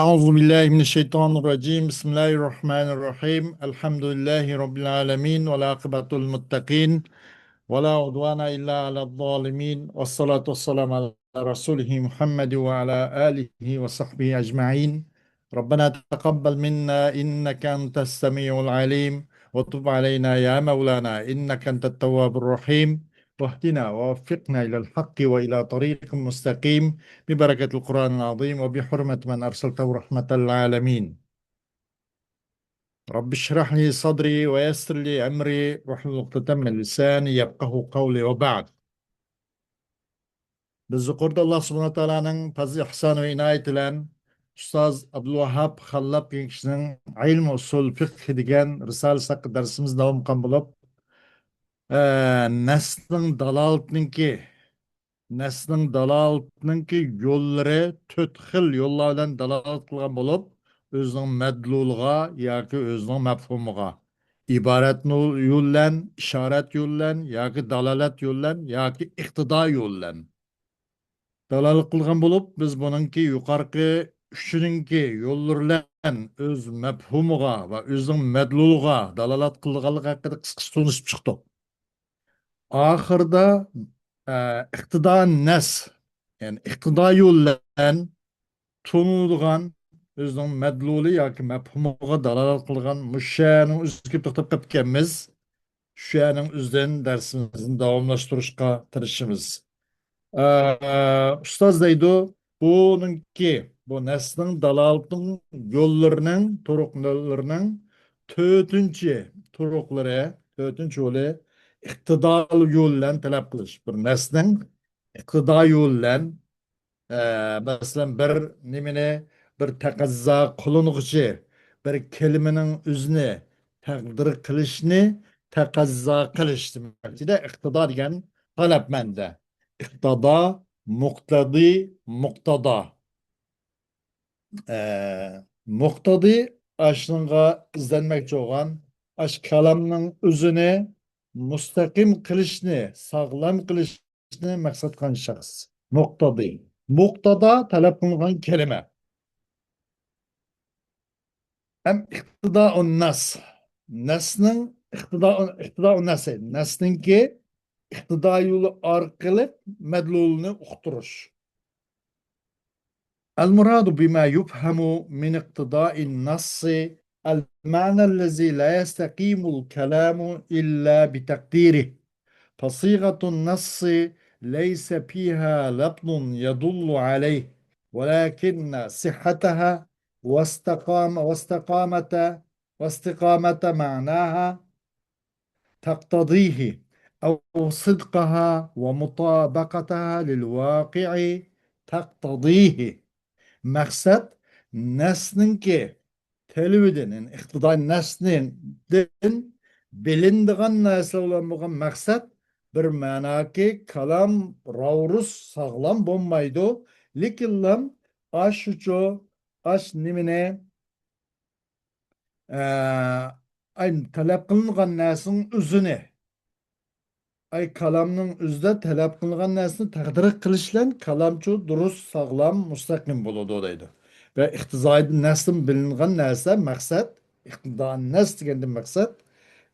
أعوذ بالله من الشيطان الرجيم بسم الله الرحمن الرحيم الحمد لله رب العالمين والعاقبة المتقين ولا عدوان إلا على الظالمين والصلاة والسلام على رسوله محمد وعلى آله وصحبه أجمعين. ربنا تقبل منا إنك أنت السميع العليم وتب علينا يا مولانا إنك أنت التواب الرحيم واهدنا ووفقنا إلى الحق وإلى طريق مستقيم ببركة القرآن العظيم وبحرمة من أرسلته رحمة العالمين. رب اشرح لي صدري ويسر لي أمري واحلل عقدة من لساني يفقه قولي وبعد. Biz yuqorida Alloh subhanahu va taoloning fazl ihson va inoyati bilan ustoz Abdulvahhab Xallab degan kishining ilm usul fiqh degan risolasi haqida darsimiz davom qilgan bo'lib, nasling dalolatninki yo'llari to'rt xil yo'llar bilan dalolat qilgan bo'lib, o'zining madluliga yoki o'zining mafhumiga iborat yo'llan, ishorat yo'llan yoki dalolat yo'llan yoki iqtido yo'llan dalolat qilgan bo'lib, biz buningki yuqorqi uchininki yo'llar bilan o'z mafhumiga va o'zining madluliga dalolat qilganligi haqida qisqacha tunishib chiqdik. Oxirida iqtido nas, ya'ni iqtido yo'llan tunilgan o'zining madluli yoki mafhumiga dalolat qilgan mushaning o'ziga to'xtab ketganmiz. Shuning o'zidan darsimizni davomlashtirishga tirishimiz. Ustoz deydi, bu nasning dalolatning yo'llarining, turuqlarining to'rtinchi turuqlari, to'rtinchi yo'li iqtidor yo'llan talab qilish. Bir nasning iqtidor yo'llan, masalan, bir nimani bir taqozo qiling'ichi, bir kelimaning o'zini taqdir qilishni taqozo qilish demakda iqtidor degan talabmanda. İktada, muktadi, muktada. Muktadi aşınğa izlenmekçi olan aş kalamның özünü müstakim kılışını, sağlam kılışını maksat kılan şahs. Muktadi. Muktada talep kılınan kelime. Hem iktida nas. Nasның iktida nası. Nasның ki iqtido yo'li orqali madlulni uqtirish. المراد بما يفهم من اقتضاء النص المعنى الذي لا يستقيم الكلام إلا بتقديره، فصيغة النص ليس فيها لفظ يدل عليه، ولكن صحتها واستقامة معناها تقتضيه، أو صدقها ومطابقتها للواقع تقتضيه. Maksat nesninki televizyonin, iktidar nesnin bilindiğin nesne olan bu maksat bir manaki kalam ravrus sağlam bulmaydı. Likinlam aş uçu, aş nimine aynı talep kılınan nesnin üzüne ay kalamның üzde talep kılıngan näsini taqdir qilishlan kalamçı durus sağlam mustaqim boludu deydi. Ve iqtizai näsnin bilingan näsa maksat iqtidai näs degenden maksat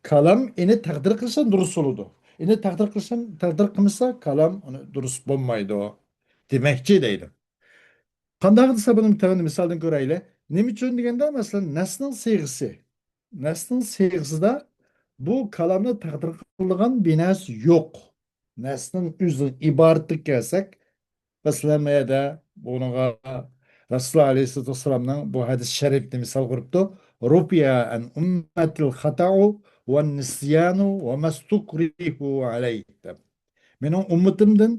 kalam ini taqdir qilishlan durus boludu. Ini taqdir qilmasa kalam onu durus bolmaydı demekçi deydi. Qanday qilsa buni tavani misaldan ko'raylik. Nima uchun deganda masalan nasning siyg'isi. Nasning siyg'isida bu kalamni taqdir qilgan binasi yo'q. Nasning o'zi iborati kelsak, masalan, mayda bunga Rasululloh alayhissalatu vassalamning bu hadis sharifni misol qilibdi. Rufiya an ummatil xata'u va nisyanu va mastukrihu alayhi. Mening ummatimdan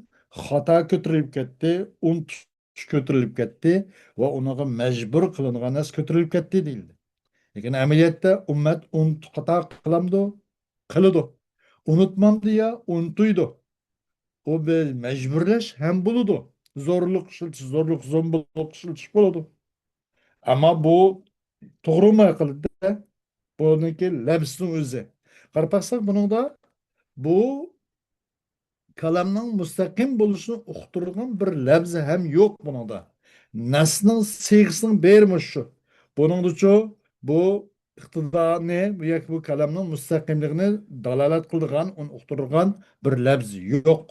xato ko'tarilib ketdi, unutish ko'tarilib ketdi va unaga majbur qilingan narsa ko'tarilib ketdi deyildi. Lekin amaliyotda ummat xato qiladi. Unutmamdi ya, unutuydu. O bir mecburlash ham bo'ladi. Zo'rlik qilitish bo'ladi. Ammo bu to'g'ri emas qildi. Buniki labsning o'zi. Qarab baksak buningda bu kalamning mustaqim bo'lishini uqtirgan bir labzi ham yo'q buningda. Nasning sevgisini bermish shu. Buning uchun bu iqtidorni bu kalamning mustaqilligini dalolat qiladigan, uni uqtirgan bir lafz yo'q.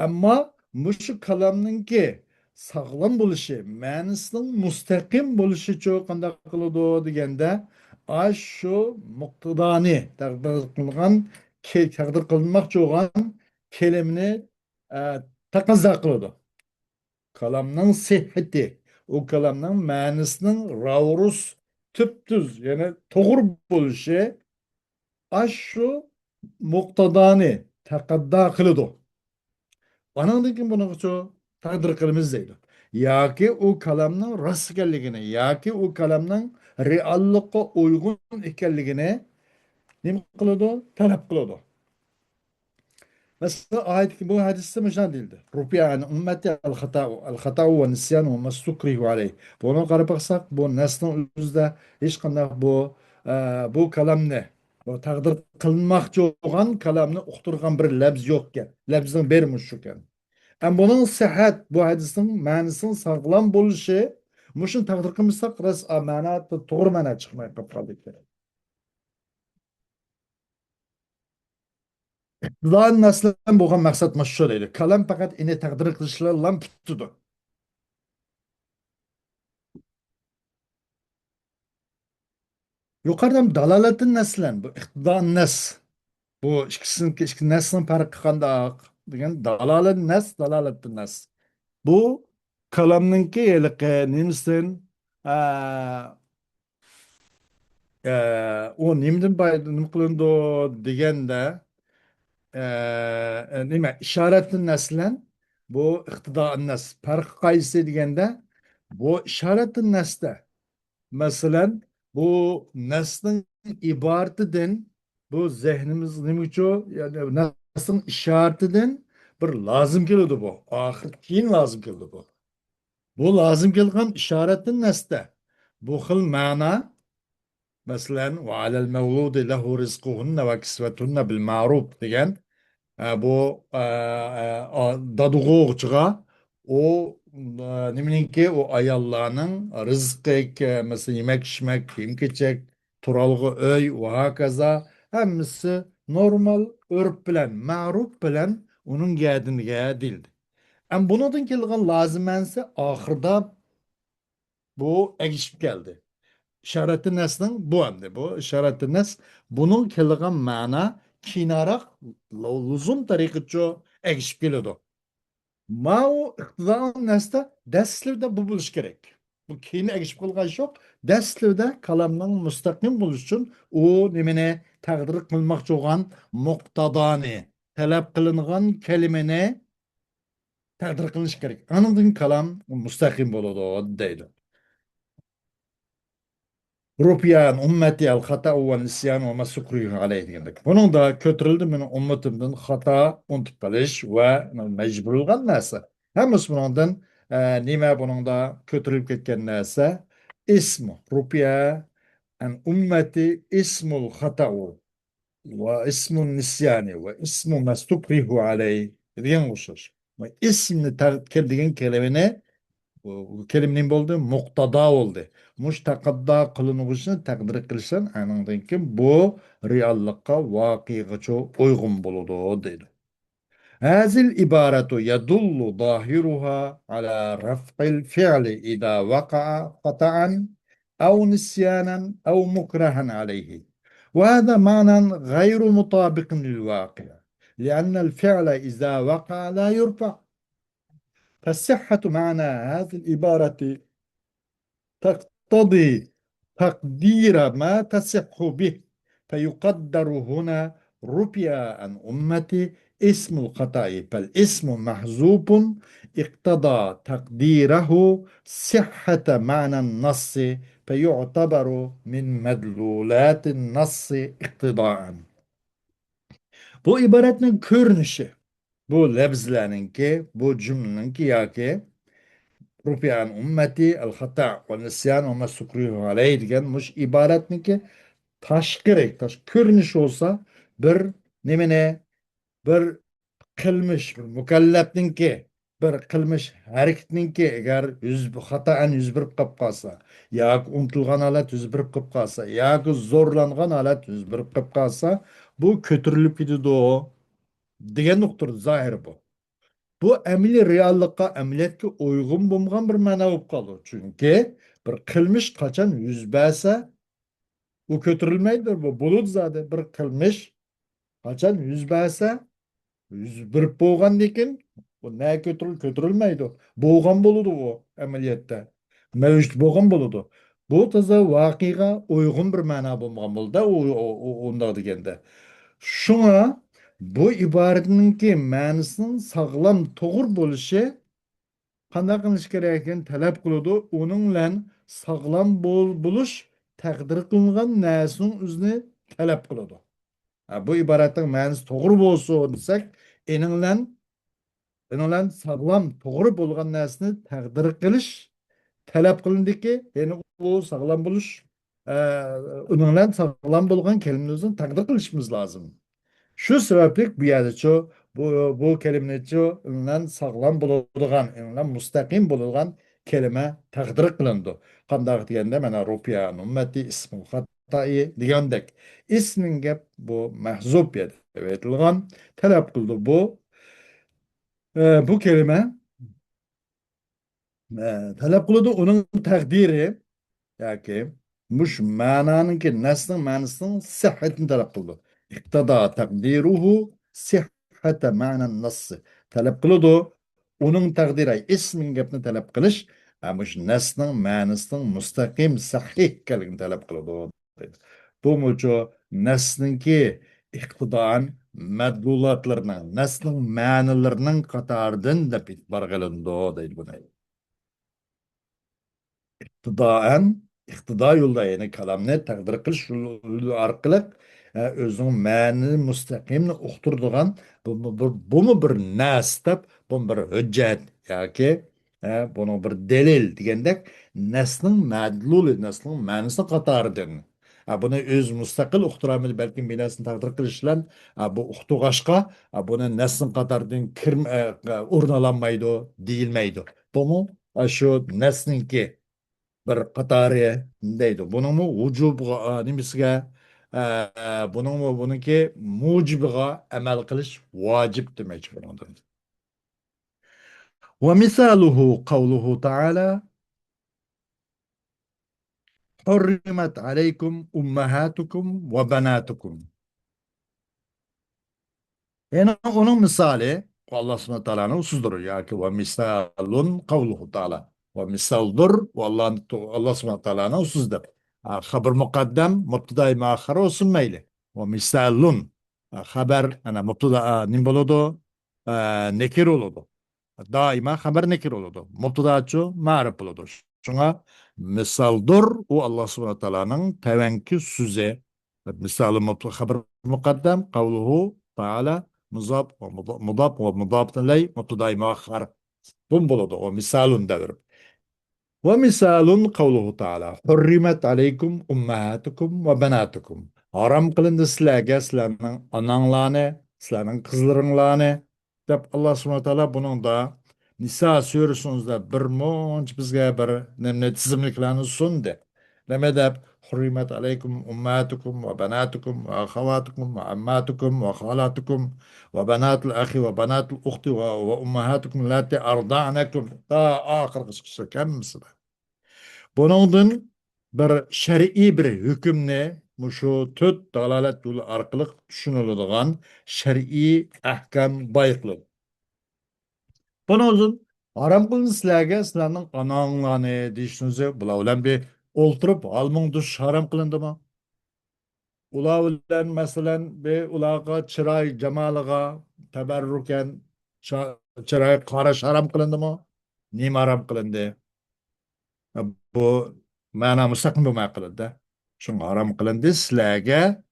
Ammo mushu kalamninki sog'lom bo'lishi, ma'nisining mustaqim bo'lishi uchun qanday qiladi deganda, shu muqtadoni taqdir qilinmoqchi bo'lgan kelimni e, taqozo qiladi. Kalamның sihhati, o kalamның ma'nisining ravrus, tüptüz, yani to'g'ri bo'lishi shu muqtadoni taqozo qiladi. Anandan keyin buni taqdir qilamiz deydi. Yoki u kalamning rost ekanligini, yoki u kalamning reallikqa uyg'un ekanligini nima qiladi? Talab qiladi. Mesela ayet bu hadiste meşan değildi. Rupiyan ümmeti el-hata'u ve nisyanu ve mestukrihu aleyh. Bunu qarab baksak bu nesnin özüde hiç qanday e, bu kalam ne? Bu taqdir qılınmaqçı olan kalamni uqtirgan bir labz yo'qkan. Labzning bermish shukan. Hem bunun sıhhat bu hadisin ma'nisinin sağlam bo'lishi mushin taqdir qilmasak ras ma'na to'g'ri ma'na chiqmay qolib qoldi. Lan naslan bo'lgan maqsad mana shu deydi. Kalam faqat ini taqdir qilishlar bilan tutdi. Yuqoridan dalolatin naslan bu iqtidor nas. Bu ikki nasning farqi qandoq degan dalolat nas, dalolatin nas. Bu kalamninki yiliqi nimsin u nimdan nima qilindi deganda nima ishoratli naslan bu iqtidor nas. Farqi qaysi deganda bu ishoratli nasda masalan bu nasning iboratidan bu zehnimiz nima uchun yani nasning ishoratidan bir lozim keladi bu. Oxir keyin lozim keldi bu. Bu lozim kelgan ishoratli nasda bu xil ma'no masalan va alal mavludi lahu rizquhunna va kisvatuhunna bil ma'ruf degan bu dadug'o'g'chiga o nimaninki o ayollarning rizqi mesela yemek içmek, kiyim kechak, turalg'i uy va hokazo hammasi normal urf bilan, ma'ruf bilan uning gadiniga dildi. Am bundan kelgan lozimansi oxirida bu egishib keldi. İşareti nesnin bu andi bu işareti nes bunun kelgan ma'na kinarak luzum tariqicha egishib keladi. Mao iqtidor nesda dastlabda bu bo'lishi kerak. Bu keyin egishib qolgan yo'q. Dastlabda kalamning mustaqim bo'lishi uchun u nimani taqdir qilmoqchi bo'lgan muqtadoni talab qilingan kalimani taqdir qilish kerak. Andan kalam mustaqim bo'ladi deydi. Rupiyan ummeti al hata ve nisyan ve masukruhu aleyh dedik. Bunun da kötürüldü mü ummetimden hata unutup kalış ve mecbur olgan nasa. Hemiz bundan nime bunun da kötürülüp ketken nasa ismu rupiya en ummeti ismul hata'u ve ismun nisyani ve ismu mastukrihu aleyh diyen usul. Ve ismini keldiğin kelimene bu kelimenin bo'ldi muqtado bo'ldi mush taqaddo qilinishini taqdir qilishdan anandan keyin bu reallikqa voqegacha uyg'un bo'ladi deydi. هذه العبارة يدل ظاهرها على رفع الفعل إذا وقع خطأ أو نسيانا أو مكرها عليه وهذا معنى غير مطابق للواقع لأن الفعل إذا وقع لا يرفع فالصحة معنى هذه العبارة تقتضي تقدير ما تصح به فيقدر هنا رفع عن أمتي اسم الخطأ فالاسم محذوف اقتضى تقديره صحة معنى النص فيعتبر من مدلولات النص اقتضاء. Bu ibaretin görünüşü, bu lafzlarınki, bu cümleninki yoki Rufiyan ümmeti el hata ve nisyan ve mesukrihu aleyh degan mush iboratniki tashqi ko'rinish olsa bir nimani bir qilmish bir mukallafniki bir qilmish harakatninki agar xatoan yuz berib qolib qolsa yoki unutilgan holat yuz berib qolib qolsa yoki zo'rlangan holat yuz berib qolib qolsa bu ko'tarilib ketadi degan nuqtadir zohir bu. Bu amaliy reallikqa, amaliyotga uyg'un bo'lmagan bir ma'no bo'lib qoldi. Chunki bir qilmish qachon yuz bersa, u ko'tarilmaydi. Bu bulut zodi bir qilmish qachon yuz bersa, yuz berib bo'lgandan keyin bu ne ko'tarilmaydi. Bo'lgan bo'ladi u amaliyotda. Mavjud bo'lgan bo'ladi. Bu toza voqeaga uyg'un bir ma'no bo'lmagan bo'ldi unda deganda. Şuna bu ibaretinki ma'nisining sog'lom to'g'ri bo'lishi qanday qilish kerak ekan talab qiladi. Uning bilan sog'lom bo'lish taqdir qilingan narsaning o'zini talab qiladi. Bu iboratning ma'nosi to'g'ri bo'lsa desak, ening bilan sog'lom to'g'ri bo'lgan narsani taqdir qilish talab qilindiki, ya'ni u sog'lom bo'lish, uning bilan sog'lom bo'lgan kelimamizni taqdir qilishimiz lozim. Şu sebeplik bu yerde bu kelimenin çoğundan sağlam bulunduğun, ondan müstakim bulunduğun kelime takdir kılındı. Kandak diyende mena Rupiyan, ümmeti ismi hatayı diyendek. İsmin gep bu mehzup yedi. Evet, talep kıldı bu kelime talep kıldı onun takdiri yoki mush ma'noniki nasning ma'nosining sihhatini talab qildi. Iqtado taqdiruhu sihhata ma'nan nassi talab qiladi. Uning taqdiri isming gapni talab qilish mush nasning ma'nosining mustaqim sahih ekanligini talab qiladi. Bu mucho nasningki iqtidoan madlulatlarning nasning ma'nolarining qatoridan deb e'tibor qilindi deydi buni. İktidar yolda yani kalamni taqdir qilish yo'li orqali o'zining ma'ni mustaqimni uqtirdigan bumi bir nas deb bu bir hujjat yoki buni bir delil degandek nasning madluli nasning ma'nisi qatoridan buni o'z mustaqil uqtiramidi balkim binasini taqdir qilish bilan bu uqtug'ashqa buni nasning qatoridan o'rnalanmaydi deyilmaydi. Buni shu nasninki bir qatori deydi. Buningmi vujubiga nimasiga buningmi buniki mujibiga amal qilish vojib demoqchi bundan. Wa misaluhu qawluhu ta'ala hurrimat alaykum ummahatukum wa banatukum. Yani onun misali Allah subhanahu teala'nın usudur. Yani ve misalun kavluhu ta'ala. Ve misaldur ve Allah subhanahu teala'nın usuzdur. Haber mukaddem mubtedai muakhar olsun meyli. Ve misalun haber ana mubtada nim boludu nekir oludu. Daima haber nekir oludu. Mubtadaçı ma'rif oludu. Şuna misaldur o Allah subhanahu teala'nın tevenki süze. Misalı haber mukaddem kavluhu ta'ala mudap ve mudap iley mubtedai muakhar. Bun buludu o misalun devir. Ve misalun kavluhu ta'ala hurrimet aleykum ummahatukum ve benatukum. Haram kılındı sizlerge sizlerinin ananlarını, sizlerinin kızlarınlarını. Dep Allah subhanahu teala bunun da Nisa suresinde bir munç bizge bir nemne tizimliklerini sundu. Neme dep hurrimet aleykum ummahatukum ve benatukum ve ahavatukum ve ammatukum ve khalatukum ve benatul ahi ve benatul uhti ve ummahatukum lati arda'nekum. Ta ahir kısıksı kemmisi. Bunun bir şer'i bir hükümne muşu tüt dalalet yolu arkalık düşünülüdüğün şer'i ahkam bayıklı. Bunun haram kılın sizlerinin anağınlarını deyişinizi bula ulan bir olturup almın duş haram kılındı mı? Ula ulan mesela bir ulağa çıray cemalığa teberruken çıray karaş haram kılındı mı? Nim haram kılındı? Bu ma'no mustaqim bo'lmay qiladi. Shunga harom qilindi sizlarga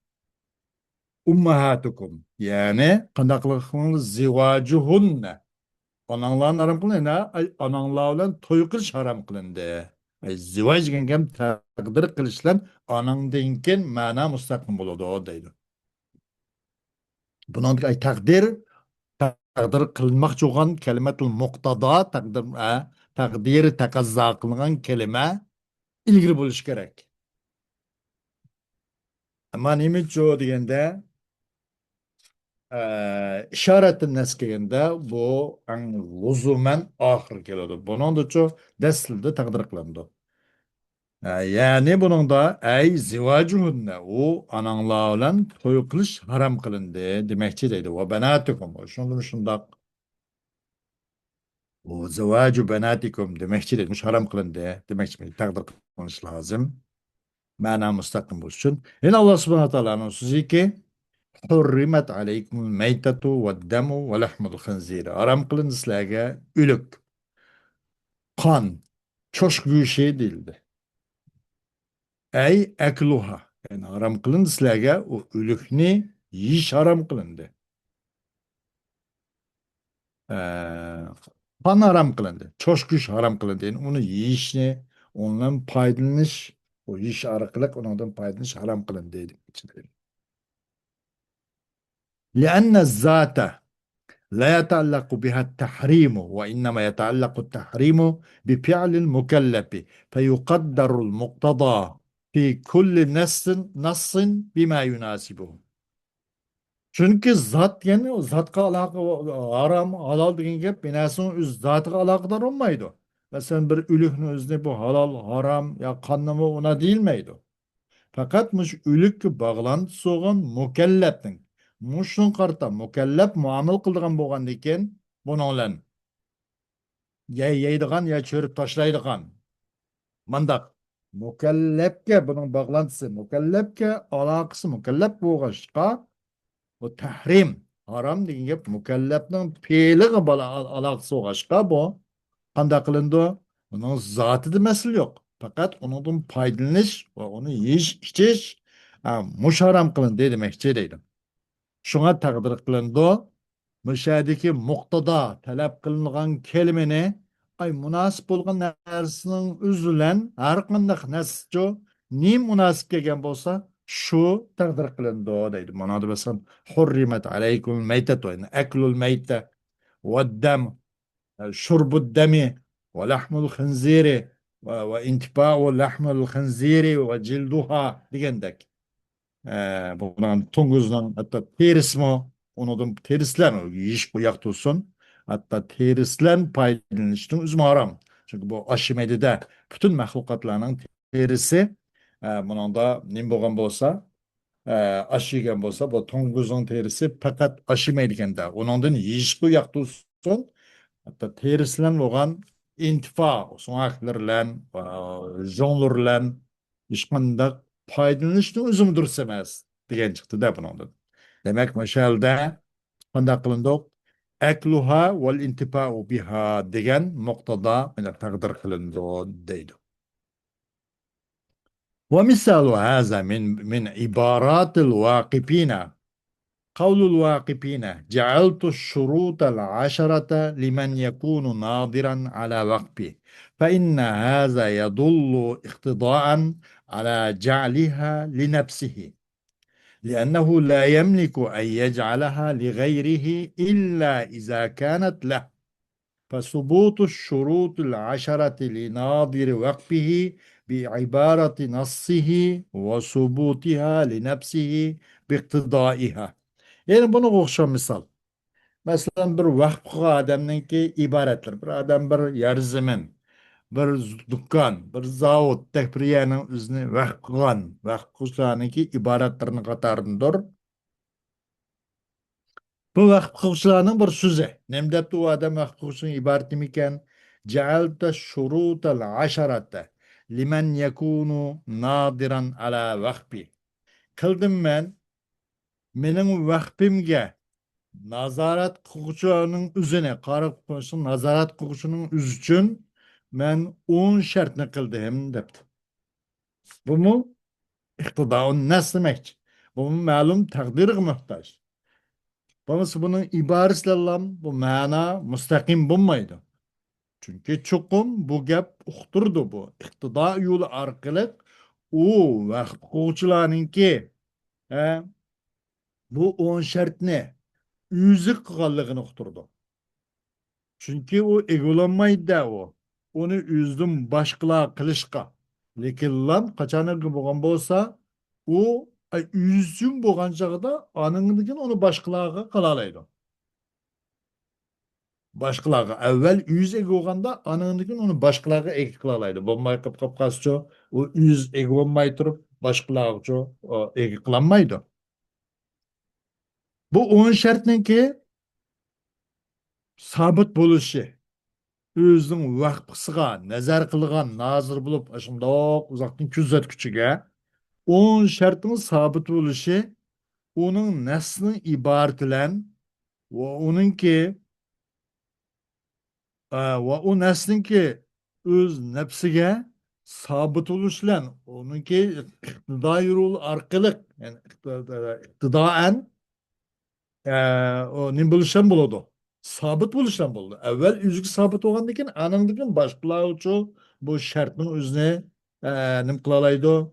ummahatukum, ya'ni qandaqligingiz zivojuhunna. Onanglarni harom qilindi, onanglar bilan to'y qilish harom qilindi. Zivoj degan ham taqdir qilish bilan onangdan keyin ma'no mustaqim bo'ladi deydi. Buningdagi taqdir taqdir qilmoqchi bo'lgan kalimatul muqtado taqdir taqozo qilgan kalima ilgili bo'lishi kerak. Ammo nima uchun deganda ishoratin nas kelganda bu luzuman oxir keladi. Buning uchun daslida taqdir qilindi. Ya'ni buningda ay zivajuhunna u ananglar bilan to'y qilish harom qilindi demoqchi deydi. Va banatukum shundoq u zivaju banatikum demoqchi deydi. Mush harom qilindi demoqchi taqdir qilish lozim. Ma'na mustaqim bo'lish uchun. Endi Alloh subhanahu va taoloning so'ziki hurrimat alaykumul maytatu vaddamu va lahmul khinzir. Harom qilindi sizlarga o'lik, qon, cho'sh go'shti deyildi. Ay akluha. Yani haram kılındı sizlerge o ölükni yiyiş haram kılındı. Ee, kan haram kılındı. Çoşkuş haram kılındı. Yani onu yiyişini, ondan paylanış, o yiyiş arakalık ondan paylanış haram kılındı dedim. لأن الذات لا يتعلق بها التحريم وإنما يتعلق التحريم بفعل المكلف فيقدر المقتضى في كل نص بما يناسبه. Çünkü zat yani o zatga alakalı haram halal degan gap binasının öz zatıga alakadar olmaydı. Mesela bir ülükün özüne bu halal haram ya kanlama ona değilmeydi. Fakat muş ülük bağlantı soğan mükelleftin. Muşun karta mükellef muamel kıldıgan boğan diken bununla ya yeydigan ya çörüp taşlaydigan. Mandak mükellefke bunun bağlantısı mükellefke alakası mükellef boğaşka bu tahrim haram degan gap mukallafning fe'liga aloqasi bo'lg'achqa bu qanday qilindi uning zotida masala yo'q faqat undan foydalanish va uni yeyish ichish mush harom qilindi demoqchi deydi shunga taqdir qilindi mushadiki muqtada talab qilingan kelimani ay munosib bo'lgan narsaning o'zi bilan har qanday narsa nim munosib kelgan bo'lsa shu taqdir qilindi deydi manoda masalan hurrimat alaykum maytatu aklul mayta vaddam shurbud dami va lahmul khinziri va intibau lahmul khinziri va jilduha degandek bunun tunguzdan hatta terismi ondan terislen yiyiş bu yak tutsun hatta terislen paylanışının üzüm haram. Çünkü bu aşimedide bütün mahlukatlarının terisi bunun da nim boğan bolsa aşigen bolsa bu tunguzun terisi fakat aşimeydiken de ondan yiyiş bu yak tutsun hatta terislen boğan intifa soğaklarla jonlarla işmandak foydalanishni o'zim durust emas degan chiqdida bundan. Demak, mashalda qanday qilindiq? Akluha val intifa'u biha degan muqtada mana taqdir qilindi deydi. ومثال هذا من عبارات الواقفين قول الواقفين جعلت الشروط العشرة لمن يكون ناظرا على وقفه فإن هذا يدل اقتضاء على جعلها لنفسه لأنه لا يملك أن يجعلها لغيره إلا إذا كانت له فثبوت الشروط العشرة لناظر وقفه بعبارة نصه وثبوتها لنفسه باقتضائها. Yani bunu okşan misal. Mesela bir vakfı adamınki ibaretler. Bir adam bir yer zemin, bir dükkan, bir zavod, tek bir yerinin üzerine vakfıgan, vakfıçılarınki ibaretlerini katarındır. Bu vakfıçılarının bir sözü. Nemdepti o adam vakfıçının ibaret miken? Cealte şurutel aşarate limen yekunu nadiran ala vakfi. Kıldım ben, benim vakfimge nazarat qiluvchining o'zini qarab qo'ysin nazorat qiluvchining o'zi uchun men 10 shartni qildim debdi bumi iqtidoun nas demakchi bu ma'lum taqdirga muhtoj bo'lmasa buning iborasilar bu ma'no mustaqim bo'lmaydi chunki chuqum bu gap uqtirdi bu iqtido yo'li orqali u vaqt qiluvchilarninki bu 10 shartni o'zi qilganligini uqtirdi Çünkü o egolanmaydı o. Onu üzdüm başkalar kılışka. Lekin lan kaçanırgı boğan bolsa o üzüm boğan çağda anыңdıkin onu başkalarına kalalaydı. Başkalarına evvel yüz ego olganda anığındıkin onu başkalarına eki kılalaydı. Bombay kap kap kasço o yüz ego olmay turup başkalarına eki kılanmaydı. Bu onun şartının ki sabit buluşu. Өзінің уақытысыға назар қылған назыр болып ашындақ ұзақтың күзеткішіге оның шартының сабыт болушы оның нәсінің ибарətілən onun ki ve o neslin ki öz nefsige sabit oluşlan onun ki iktidai yol arkalık yani iktidaen o ne buluşan buludu. Sabit buluşan buldu. Evvel üzgü sabit olan diken anın diken başkalar uçu bu şartın üzerine nim kılalaydı.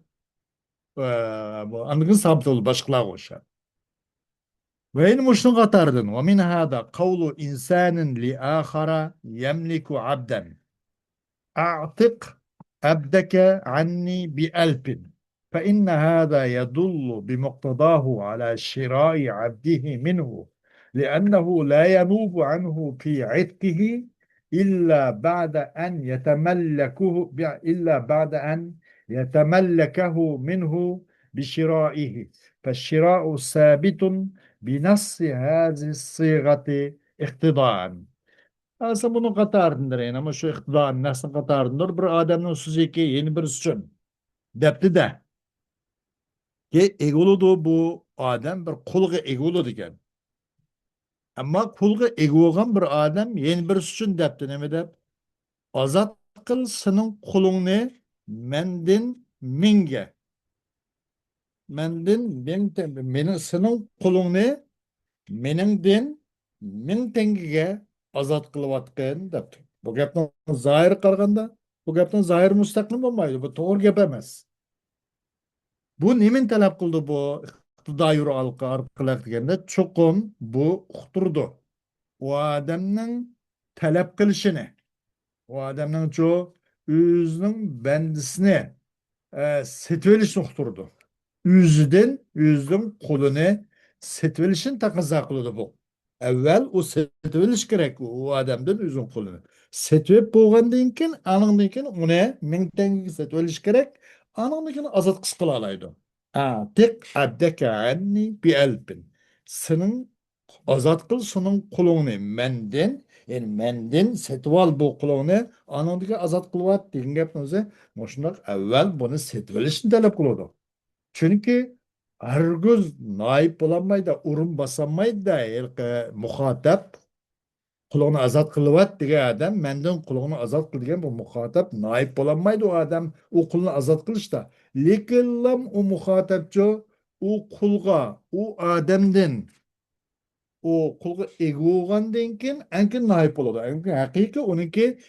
Bu anın sabit oldu başkalar uçu. Ve in muşun katardın. Ve min hada kavlu insanın li ahara yemliku abden. أعتق عبدك عني بألف فإن هذا يدل بمقتضاه على شراء عبده منه لأنه لا ينوب عنه في عتقه إلا بعد أن يتملكه منه بشرائه فالشراء ثابت بنص هذه الصيغة اقتضاء. Aslında bunun katarındır yani ama şu iktidarın nasıl katarındır bir adamın sözü yeni bir sözün depti de ki egoludu bu adam bir kulga egolu diken ama kulga egogan bir adam yeni bir sözün depti ne mi dep azat kıl senin kulunu mendin minge mendin senin kulunu meningden ming tengige azat kılıvatken depti. Bu gapdan zahir qaraganda bu gapdan zahir müstakil olmaydı. Bu doğru gap emas. Bu nemin talep kıldı bu iqtidai arkalık degende çokum bu uqturdu. O adamның talep kılışını, o adamның çoğu özünün bendisini setvelişini uqturdu. Yüzden kolunu setvelişin takıza kılıdı bu. Evvel o setveliş gerek o adamdan yüzün kolunu. Setvep boğandan keyin anından keyin ona ming tenge setveliş gerek. Anından keyin azat kıskıla alaydı. Tek abdeke anni bi elbin. Senin azat kıl senin kulunu menden yani menden setval bu kulunu anından azat kılvat degan gapni o'zi moshundoq evvel bunu setvelişni talep kılıyordu. Çünkü hergöz naip olamaydı, urun basamaydı da muhatap kulağını azat kılıvat diye adam menden kulağını azat kıl diyen bu muhatap naip olamaydı o adam o kulunu azat kılışta. Lekin lam o muhatapçı o kulga o adamden o kulga egoğandan kin enkin naip oladı. Enkin hakiki onunki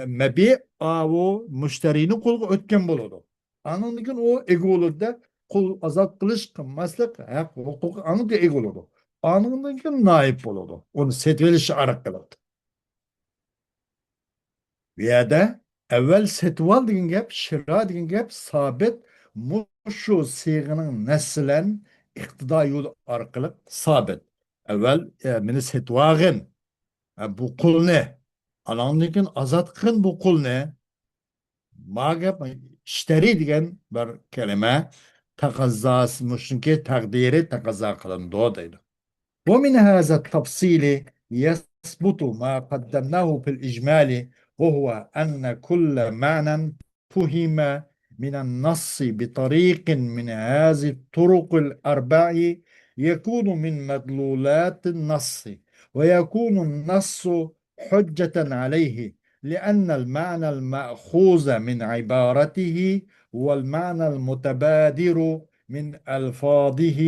mebi o müşterini kulga ötken boladı. Anındıkin o egolu da kul azat kılış kılmaslık hak hukuk anındıki egolu. Anındıkin naip boladı. Onu setveliş arak kıladı. Ya da evvel setval degan gap, şira degan gap sabit mushu siğinin neslen iqtida yolu arkalık sabit. Evvel meni setvagın bu kul ne? Anandıkin azat kın bu kul ne? Magab işteri degan bir kelime takazzası müşünki takdiri takazza kılındı deydi. ومن هذا التفصيل يثبت ما قدمناه في الإجمال وهو أن كل معنى فهم من النص بطريق من هذه الطرق الأربع يكون من مدلولات النص ويكون النص حجة عليه لأن المعنى المأخوذ من عبارته هو المعنى المتبادر من ألفاظه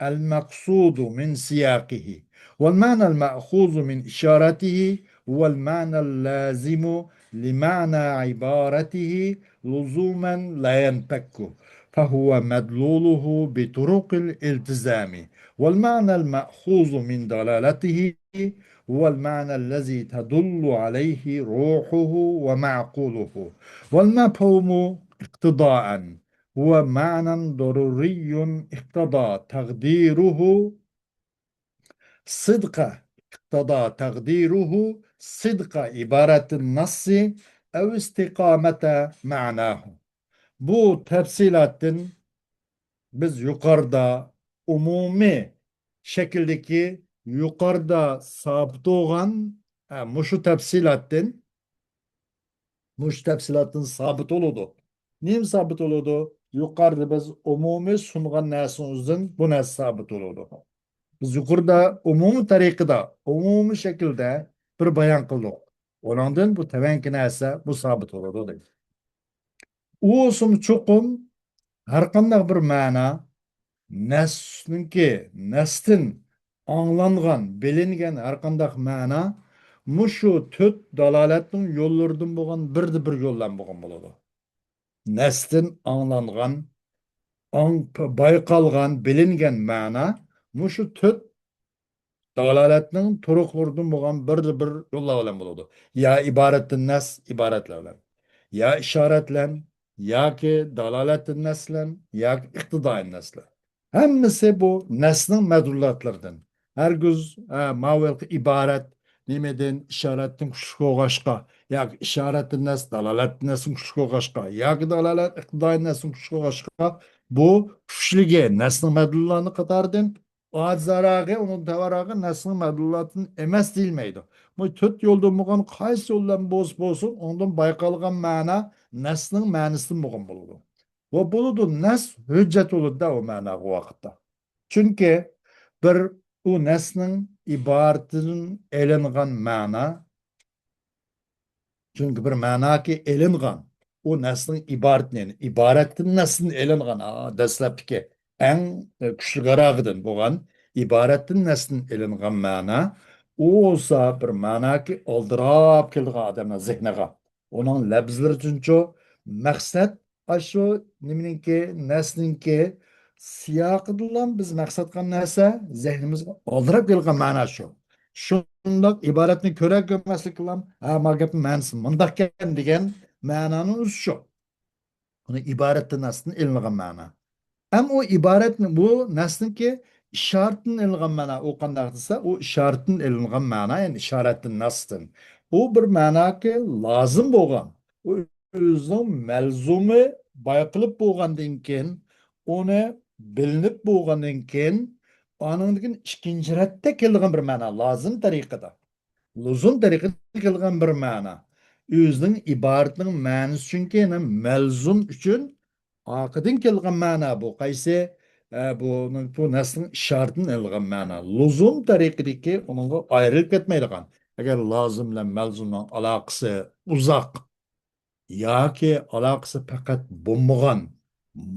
المقصود من سياقه والمعنى المأخوذ من إشارته هو المعنى اللازم لمعنى عبارته لزوما لا ينفك فهو مدلوله بطرق الالتزام والمعنى المأخوذ من دلالته هو المعنى الذي تدل عليه روحه ومعقوله. والمفهوم اقتضاء هو معنى ضروري اقتضى تقديره صدق عبارة النص أو استقامة معناه. Bu tefsilatın biz yukarıda umumi şekildeki yukarıda sabit olan muşu tefsilatın sabit oludu. Neyim sabit oludu? Yukarıda biz umumi sungan nesimizin bu nes sabit oludu. Biz yukarıda umumi tarikida, umumi şekilde bir bayan kıldık. Ondan bu tevenki nese bu sabit oludu deydi. O olsun çokum her kandak bir mana nestin anlangan, bilingen her kandak mana muşu tüt dalaletin yollardan boğan bir yollan boğan boladı. Nestin anlangan, baykalgan, bilingen mana muşu tüt dalaletinin turuqlardan boğan bir yolla bilen boladı. Ya ibaretin nes, ibaretler bilen. Ya işaretlen, ya ki dalaletin neslen, ya ki iktidain neslen. Hemmisi bu neslin medullatlardan. Her güz mavelki ibaret, nimeden işaretin kuşku kaşka, ya ki işaretin nes, dalaletin nesin kuşku kaşka, ya ki dalalet iktidain nesin kuşku kaşka. Bu kuşlige neslin medullarını katardan, Azarağı onun tevaragı neslin medullatın emes değilmeydi. Bu tüt yolda muğan qaysı yoldan bolsun, ondan baykalgan mana neslin manisidan muğan buludu. Ve buludu nes hüccet olur da o mana o vakitte. Çünkü bir o neslin ibaretinin elingan mana, çünkü bir mana ki elingan. O neslin ibaretin neslin elingan. Dastlapki en güçlü garagıdın boğan ibaretin neslin elingan mana. O olsa bir mana ki aldırap keldiği adamın zihnine. Onun lebzleri çünkü maksat aşu niminki neslinki siyaqıdıllan biz maksat kan nese zihnimiz aldırap keldiği mana şu. Şundaq ibaretini körek görmeslik kılam. Ha ma gapın manisi mındaq degan ma'noni o'zi shu. Uni iboratdan aslında ilingan ma'na. Hem o ibaretni bu nasniki işaretin ilingan ma'na o qandaq desa o işaretin ilingan ma'na yani işaretin nasdın. O bir ma'na ki lazım bo'lgan. O o'zining malzumi bayqilib bo'lgandan keyin uni bilinib bo'lgandan keyin onun ikkinchi ratda kelgan bir ma'na lazım tariqada. Luzum tariqada kelgan bir ma'na. O'zining iboratining ma'nisi chunki malzum uchun orqadan kelgan ma'na bu qaysi bu naslning ishoratini ilgan ma'na. Luzum tariqadagi unga ayrilib ketmaydigan. Agar lozim bilan malzumning aloqasi uzoq yoki aloqasi faqat bo'lmagan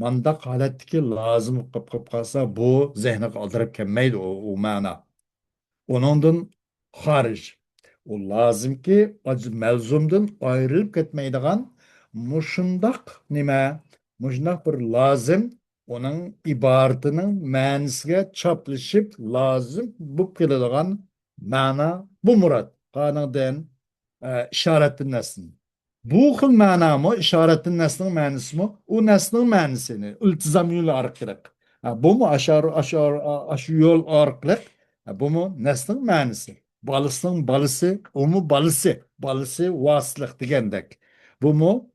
mandaq holatdagi lozim qilib qolsa bu zehniga oldirib kelmaydi u ma'no. Onundan hariç. O lazım ki mevzumdan ayrılıp ketmeydiğen muşundak nime? Muşundak bir lazım onun ibaretinin manisiga çaplaşıp lazım bu kılığın mana bu murat. Kanıden işaretin nesin. Bu xil mana mı işaretin neslinin manisi mi? O neslinin manisini iltizam yolu arqılık. Bu mu aşağı yol arqılık? Bu mu neslin manisi? Balısının balısı, o mu balısı? Balısı vasılık degandek. Bu mu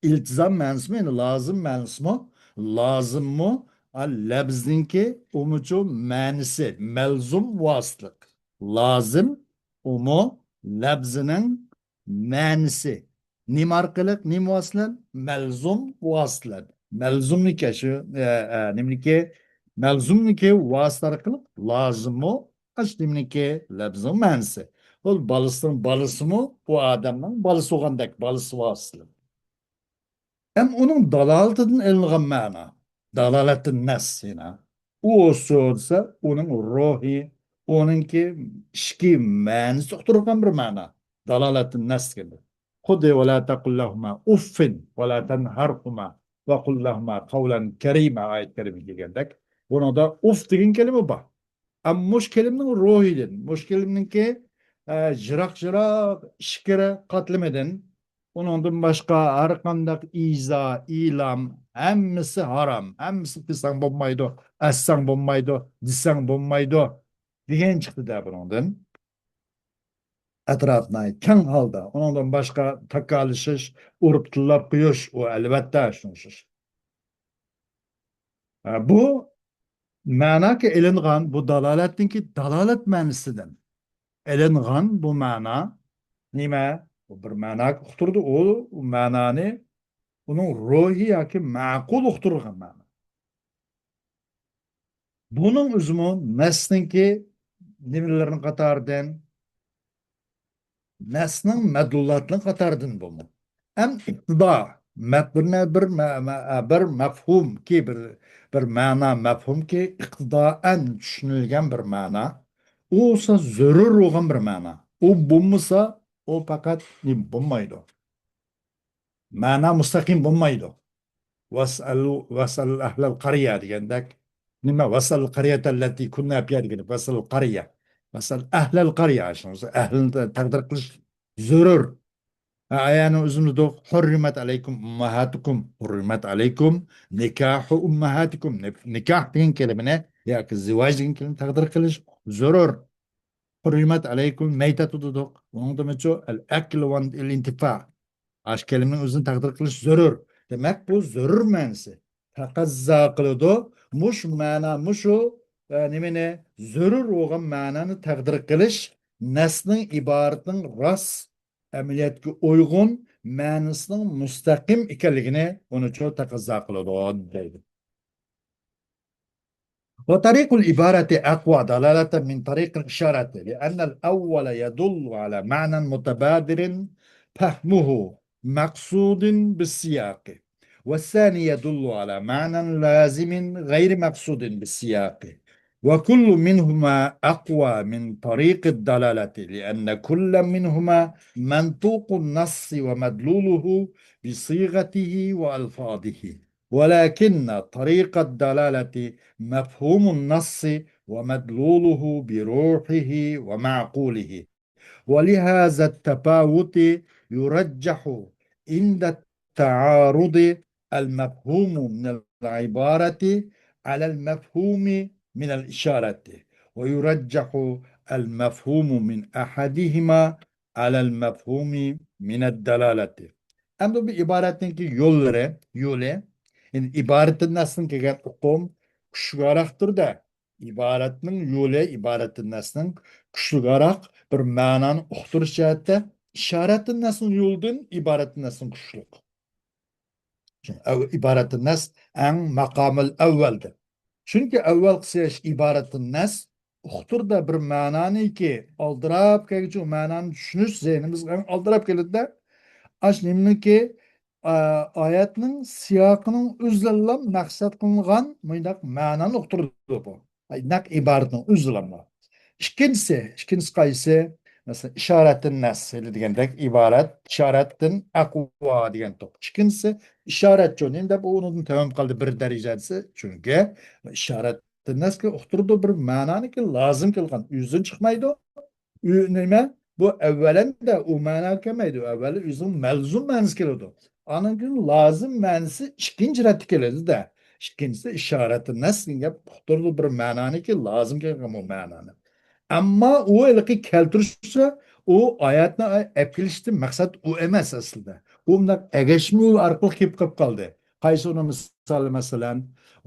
iltizam manisi mi? Yani lazım manisi mi? Lazım mı? Lebzdinki umucu manisi. Melzum vasılık. Lazım umu lebzinin manisi. Nim arkalık, nim vasılan? Melzum vasılan. Melzumnike şu, nimnike melzumnike vasılar kılıp lazımı aç nimnike lebzin manisi. O balısının balısı mı? Bu adamın balısı oğandaki balısı vasılan. Hem onun dalaletinin ilgin mana. Dalaletin nes yine. O olsa onun ruhi, onunki şki manisi otururken bir mana. Dalaletin nes gibi. Hudi ve la tekul lehuma uffin ve la tenharhuma ve kul lehuma kavlen kerime ayet kerime geldik. Buna da uff degen kelime var. Ama muşkelimnin ruhidin. Muşkelimnin ki jırak jırak şikere katlemedin. Ondan başka her kandak iza, ilam, hemmisi haram. Hemmisi kısan bombaydı, essan bombaydı, dissan bombaydı. Diyen çıktı da bundan. Etrafına keng halda. Ondan başka takalışış, urup tullap kuyuş. O elbette şunşuş. Bu mana ki elingan, bu dalalettin ki dalalet manisidir. Elingan bu mana nime? Bu bir mana uqturdu. O manani onun ruhi yaki maqul uqturgan mana. Bunun üzümü nesninki nimelerin katardan nesnin medlulatının katardan bu mu? Em iktida bir mefhum ki bir mana mefhum ki iktidaen düşünülgen bir mana. O olsa zörür olan bir mana. O bulmasa o fakat bulmaydı. Mana müstakim bulmaydı. Vasal ahlal qarya degandek. Nima vasal qaryata allati kunna fiha degan vasal qarya. Vasal ahlal qarya aşın. Ahlini taqdir qilish zörür. Yani özümüzde hurrimet aleykum ummahatukum hurrimet aleykum nikahu ummahatikum nikah degan kelime ne? Ya ki zivaj degan kelime taqdir qilish zörür. Hurrimet aleykum meytatu dedik. Onun demek el akl ve el intifa. Aş kelimenin özünü takdir kılış zörür. Demek bu zörür mensi. Takazza kılıdı. Muş mana muşu nimene zörür olan mananı takdir kılış neslin ibaretin ras emniyetki uygun manasının müstakim ikenligini onu çok takazza kılıdı deydi. وطريق العبارة أقوى دلالة من طريق الإشارة لأن الأول يدل على معنى متبادر فهمه مقصود بالسياق والثاني يدل على معنى لازم غير مقصود بالسياق وكل منهما أقوى من طريق الدلالة لأن كل منهما منطوق النص ومدلوله بصيغته وألفاظه ولكن طريق الدلالة مفهوم النص ومدلوله بروحه ومعقوله ولهذا التفاوت يرجح عند التعارض المفهوم من العبارة على المفهوم من الإشارة ويرجح المفهوم من أحدهما على المفهوم من الدلالة. Ama bir ibaretin ki yolu, yani ibaretin nasıl ki okum kuşgaraktır da ibaretinin yolu, ibaretin nasıl kuşgarak bir mananı uqtirish jihatda ishoratin nasl yo'ldan iboratin nasl kuchliq. Iboratin nas ang maqomil avvaldir. Chunki avval qilsash iboratin nas uqtirda bir ma'noniki oldirab kelguchi ma'noni tushunish zehnimizga oldirab keladida Aşnimniki ayetinin siyakının üzülen maksat kılıngan mıydak manan uqturdu bu. Nak ibaretin üzülenme. İkincisi kaysi mesela işaretin nas degandek ibaret işaretin akva degan top. İkincisi işaret çoğunun da bu onun tamam kaldı bir derecesi çünkü işaretin nas ki uqturdu bir manani ki lazım kılgan yüzün çıkmaydı. Nime? Bu evvelen de o mana kemeydi. Evveli üzüm melzum manası geliyordu. Anın gün lazım manası ikinci reti gelirdi de. İkincisi işareti nasıl yap? Kuturdu bir mananı ki lazım ki o mananı. Ama o ilki keltirişse o ayetine epilişti maksat o emas aslında. Bunlar egeşmiyor arkalık kip kaldı. Kaysı onu misal mesela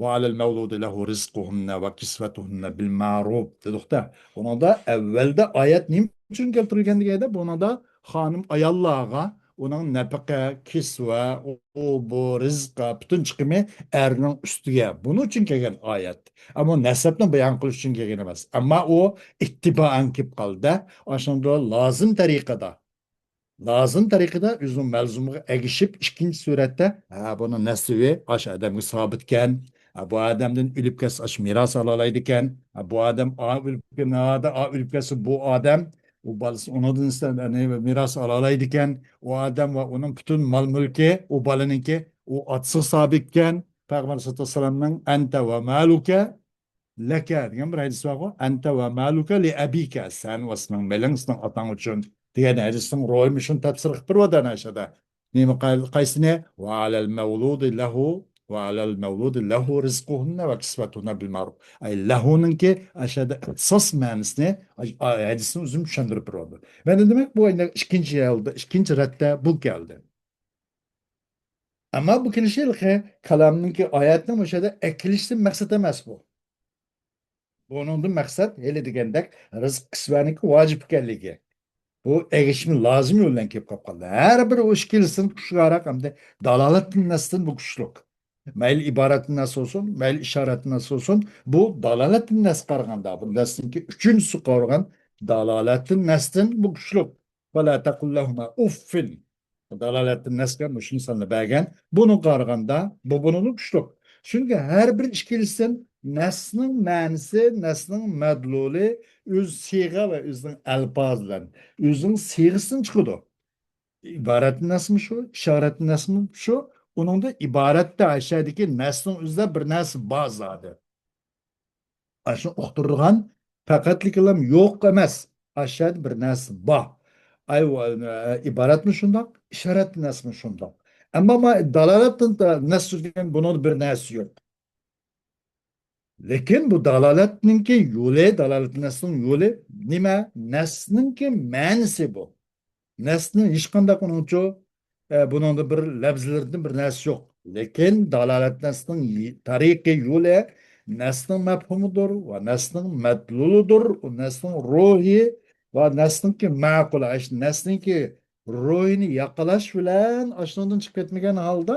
وعلى المولود له رزقهن وكسوتهن بالمعروف dedik de ona da evvelde ayet niçin keltirilgen de buna da hanım ayallağa onun nefaka, kisva, bu rizqa, bütün çıkımı erinin üstüge. Bunun için kelgen ayet. Ama nesepten bayan kılış için kelgen emas. Ama o ittibaan kip kaldı. Aşında lazım tarikada. Lazım tarikada üzüm melzumu egişip ikinci surette bunu nesli aş adamı sabitken bu adamdan ülüp kes aş miras alalaydıken bu adam a ülüp kes bu adam o balısı ondan isten hani miras alalaydıken o adam ve onun bütün mal mülki o balınınki o atsı sabitken Peygamber sallallahu aleyhi ve sellem'in ente ve maluke Leke degan bir hadis var go. Ente ve maluka li abika. Sen ve senin meleğin senin atan için degan hadisin roymuşun tafsir bir vadan aşağıda. Nima qaysine ve alel mevludi lehu ve alel mevludi lehu rizquhunna ve kisvetuhunna bil maruf. Ay lehunun ki aşağıda ıtsas manisini hadisin uzun düşündürüp bir oldu. Ben de demek bu ayında ikinci yılda, ikinci redde bu geldi. Ama bu kilişelik kalamın ki ayetine müşahede ekiliştin maksat emas bu. Bunun da maksat hele degandek rızk kısvaniki vacip ekanligi. Bu erişimi lazım yo'ldan kelib qolib qoldi. Har bir o kelsin kuchliroq hamda dalolat nasdan bu kuchliq. Mayli iboratni nas bo'lsin, mayli ishoratni nas bo'lsin, bu dalolatni nas qaraganda bu nasniki uchinchisi qarag'an dalolatni nasdan bu kuchliq. Vala taqullahuma uffin. Dalolatni nasga shuni sanni bergan. Buni qaraganda bu bunun kuchliq. Chunki har bir ish kelsin nasning ma'nisi, nasning madluli o'z siyg'a va o'zining alfozi bilan özün siğisin çıkıyordu. İbaretin nasıl şu, işaretin nasıl şu, onun da ibarette aşağıdaki neslin üzerinde bir nesl bazı adı. Aşağı oktururgan fakatlikilam yok emez. Aşağıda bir nesl bah. Ay ibaret mi şundak, işaret nesl mi şundak. Ama dalaletin de nesl diyen bunun bir nesli yok. Lekin bu dalaletninki yolu, dalalet neslin yolu nime? Neslinki mensi bu. Nesni hech qanday qiluvchi buningda bir labzlardan bir narsa yo'q. Lekin dalolat nasning tariqiy yo'li nasning mafhumidir va nasning madluludur, va nasning ruhi va nasningki ma'qul, nasningki ruhini yaqalash bilan ashundan chiqib ketmagan holda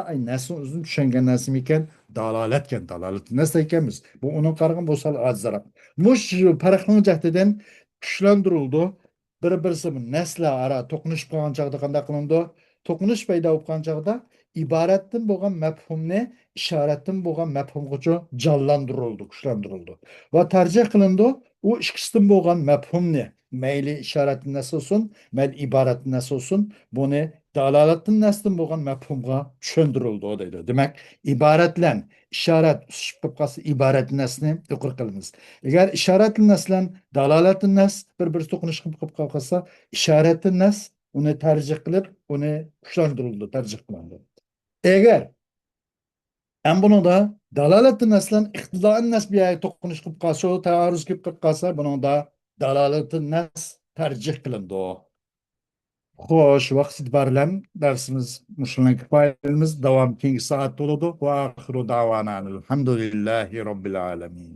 ay nasni o'zini tushungan narsa ekan, dalolat ekan, dalolat narsa ekanmiz. Bu uni qaragan bo'lsa ozroq. Mush farqli jihatidan kuchlantirildi. Bir-birisi nesla-aro to'qnashib qolgan chog'da qanday qilindi? To'qnish paydo bo'lib qolgan chog'da iboratdan bo'lgan mafhumni ishoratdan bo'lgan mafhumgacha jonlantirildi, kuchlantirildi. Va tarjih qilindi u ikkisidan bo'lgan mafhumni mayli ishoratni nasl olsun, mayli iboratni nasl olsun, buni dalolatdan nasl bo'lgan mafhumga tushuntirildi deydi. Demak, iboratlan ishorat tushib qolib qolsa iborat naslni yuqori qilamiz. Agar ishoratli naslan dalolatli nas bir to'qinish qilib qolsa ishoratli nas uni tarjih qilib uni kuchlantirildi, tarjih qilindi. Agar ham bunida dalolatli naslan iqtidoan nas biya to'qinish qilib qolsa, taarruz qilib qolsa, bunida dalolatli nas tarjih qilindi. Xo'sh, vaqt bilan darsimiz mushunga kifoyamiz davom keyingi soat bo'ladi. Va axiru da'vana alhamdulillahi robbil alamin.